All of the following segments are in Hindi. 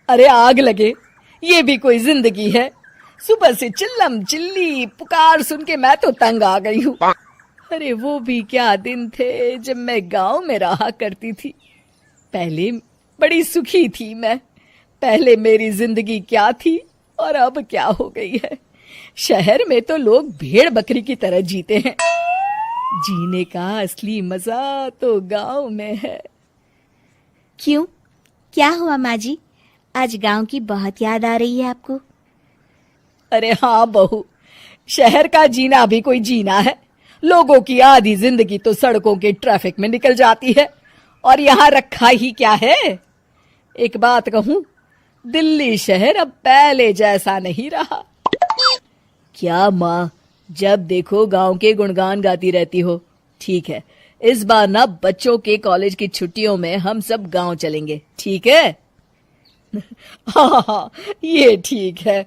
अरे आग लगे, ये भी कोई जिंदगी है। सुबह से चिल्लम चिल्ली पुकार सुन के मैं तो तंग आ गई हूँ। अरे वो भी क्या दिन थे जब मैं गांव में रहा करती थी। पहले बड़ी सुखी थी मैं। पहले मेरी जिंदगी क्या थी और अब क्या हो गई है। शहर में तो लोग भेड़ बकरी की तरह जीते हैं। जीने का असली मजा तो गांव में है। क्यों, क्या हुआ माँ जी? आज गांव की बहुत याद आ रही है आपको? अरे हाँ बहू, शहर का जीना भी कोई जीना है। लोगों की आधी जिंदगी तो सड़कों के ट्रैफिक में निकल जाती है और यहाँ रखा ही क्या है। एक बात कहूं, दिल्ली शहर अब पहले जैसा नहीं रहा। क्या माँ, जब देखो गांव के गुणगान गाती रहती हो। ठीक है, इस बार ना बच्चों के कॉलेज की छुट्टियों में हम सब गांव चलेंगे, ठीक है? हाँ, ये ठीक है।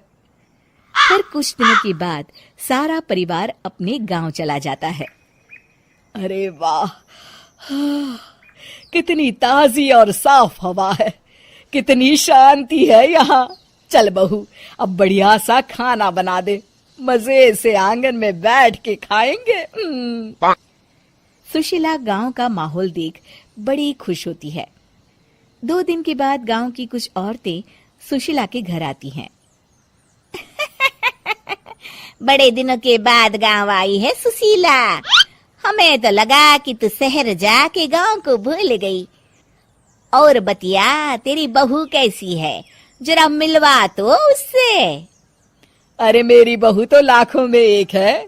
फिर कुछ दिनों के बाद सारा परिवार अपने गांव चला जाता है। अरे वाह, कितनी ताजी और साफ हवा है, कितनी शांति है यहाँ। चल बहू, अब बढ़िया सा खाना बना दे, मजे से आंगन में बैठ के खाएंगे। सुशीला गांव का माहौल देख बड़ी खुश होती है। 2 दिन के बाद गांव की कुछ औरतें सुशीला के घर आती हैं। बड़े दिनों के बाद गांव आई है सुशीला। हमें तो लगा कि तू शहर जाके गांव को भूल गई। और बतिया, तेरी बहू कैसी है? जरा मिलवा तो उससे। अरे मेरी बहू तो लाखों में एक है।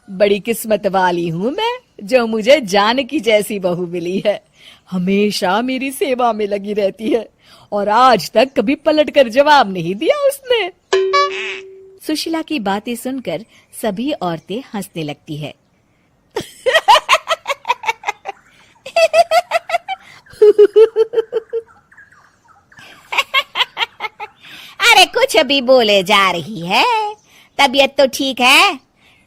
बड़ी किस्मत वाली हूँ मैं जो मुझे जानकी जैसी बहू मिली है। हमेशा मेरी सेवा में लगी रहती है और आज तक कभी पलट कर जवाब नहीं दिया उसने। सुशीला की बातें सुनकर सभी औरतें हंसने लगती है। अरे कुछ भी बोले जा रही है। तबीयत तो ठीक है?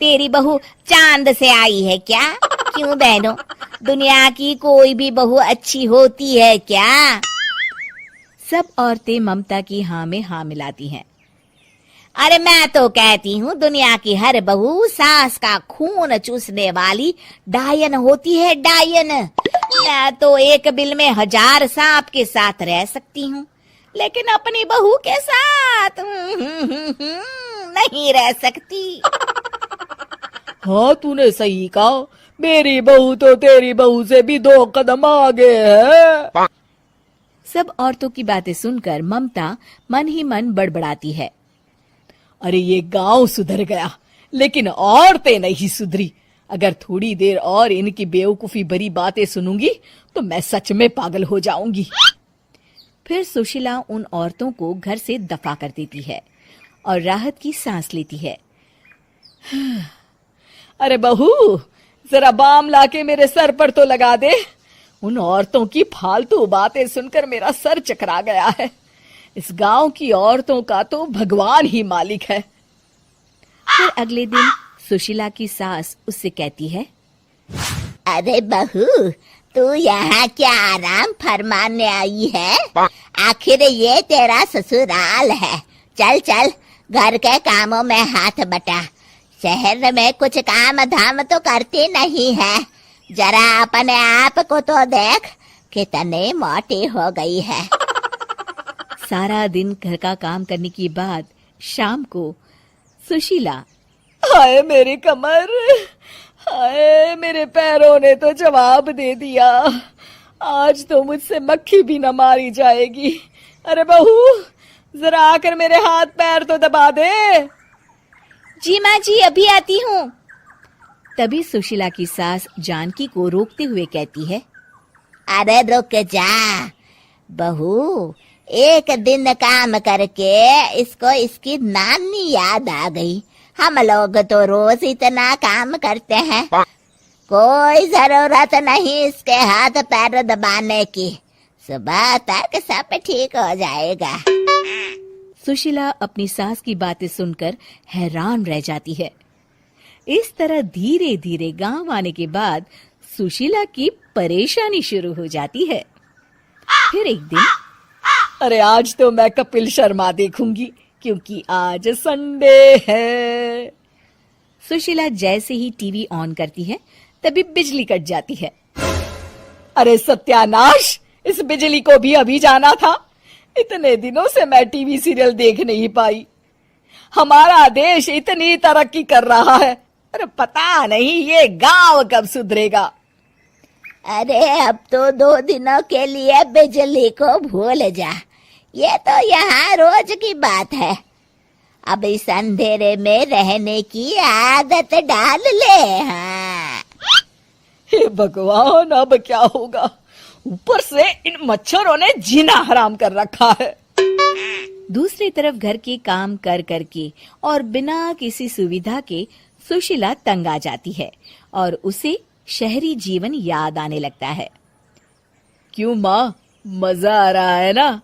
तेरी बहू चांद से आई है क्या? क्यों बहनों, दुनिया की कोई भी बहू अच्छी होती है क्या? सब औरतें ममता की हाँ में हाँ मिलाती हैं। अरे मैं तो कहती हूँ दुनिया की हर बहू सास का खून चूसने वाली डायन होती है, डायन। मैं तो एक बिल में 1000 सांप के साथ रह सकती हूँ, लेकिन अपनी बहू के साथ नहीं रह सकती। हाँ, तूने सही कहा। मेरी बहू तो तेरी बहू से भी 2 कदम आगे है। सब औरतों की बातें सुनकर ममता मन ही मन बड़बड़ाती है। अरे ये गांव सुधर गया, लेकिन औरतें नहीं सुधरी। अगर थोड़ी देर और इनकी बेवकूफी भरी बातें सुनूंगी तो मैं सच में पागल हो जाऊंगी। फिर सुशीला उन औरतों को घर से दफा कर देती है और राहत की सांस लेती है। अरे बहू, जरा बाम लाके मेरे सर पर तो लगा दे। उन औरतों की फालतू बातें सुनकर मेरा सर चकरा गया है। इस गांव की औरतों का तो भगवान ही मालिक है। फिर अगले दिन सुशीला की सास उससे कहती है, अरे बहू, तू यहाँ क्या आराम फरमाने आई है? आखिर ये तेरा ससुराल है। चल चल, घर के कामों में हाथ बटा। शहर में कुछ काम धाम तो करती नहीं है। जरा अपने आप को तो देख, कितनी मोटी हो गई है। सारा दिन घर का काम करने के बाद शाम को सुशीला, हाय मेरी कमर, हाय मेरे पैरों ने तो जवाब दे दिया। आज तो मुझसे मक्खी भी न मारी जाएगी। अरे बहू, जरा आकर मेरे हाथ पैर तो दबा दे। जी माँ जी, अभी आती हूँ। तभी सुशीला की सास जानकी को रोकते हुए कहती है, अरे रुक जा बहू, एक दिन काम करके इसको इसकी नानी याद आ गई। हम लोग तो रोज इतना काम करते हैं, कोई जरूरत नहीं इसके हाथ पैर दबाने की। सुबह तक सब ठीक हो जाएगा। सुशीला अपनी सास की बातें सुनकर हैरान रह जाती है। इस तरह धीरे धीरे गांव आने के बाद सुशीला की परेशानी शुरू हो जाती है। फिर एक दिन, अरे आज तो मैं कपिल शर्मा देखूंगी क्योंकि आज संडे है। सुशीला जैसे ही टीवी ऑन करती है तभी बिजली कट जाती है। अरे सत्यानाश, इस बिजली को भी अभी जाना था। इतने दिनों से मैं टीवी सीरियल देख नहीं पाई। हमारा देश इतनी तरक्की कर रहा है, अरे पता नहीं ये गांव कब सुधरेगा। अरे अब तो 2 दिनों के लिए बिजली को भूल जा, ये तो यहाँ रोज की बात है। अब इस अंधेरे में रहने की आदत डाल ले। हाँ। हे भगवान, अब क्या होगा? ऊपर से इन मच्छरों ने जीना हराम कर रखा है। दूसरी तरफ घर के काम कर करके और बिना किसी सुविधा के सुशीला तंग आ जाती है और उसे शहरी जीवन याद आने लगता है। क्यों माँ, मजा आ रहा है ना?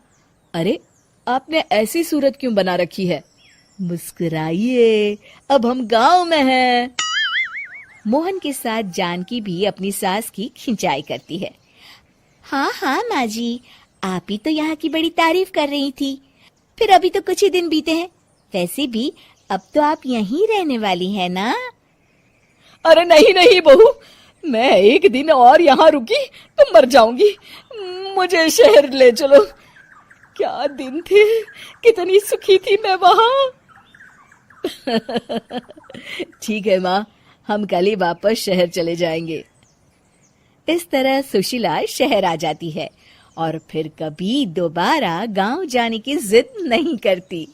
अरे आपने ऐसी सूरत क्यों बना रखी है? मुस्कुराइए, अब हम गांव में हैं। मोहन के साथ जानकी भी अपनी सास की खिंचाई करती है। हाँ हाँ माँ जी, आप ही तो यहाँ की बड़ी तारीफ कर रही थी। फिर अभी तो कुछ ही दिन बीते हैं, वैसे भी अब तो आप यहीं रहने वाली है ना? अरे नहीं नहीं बहू, मैं एक दिन और यहाँ रुकी तो मर जाऊंगी। मुझे शहर ले चलो। क्या दिन थे, कितनी सुखी थी मैं वहां। ठीक है माँ, हम कल ही वापस शहर चले जाएंगे। इस तरह सुशीला शहर आ जाती है और फिर कभी दोबारा गांव जाने की जिद नहीं करती।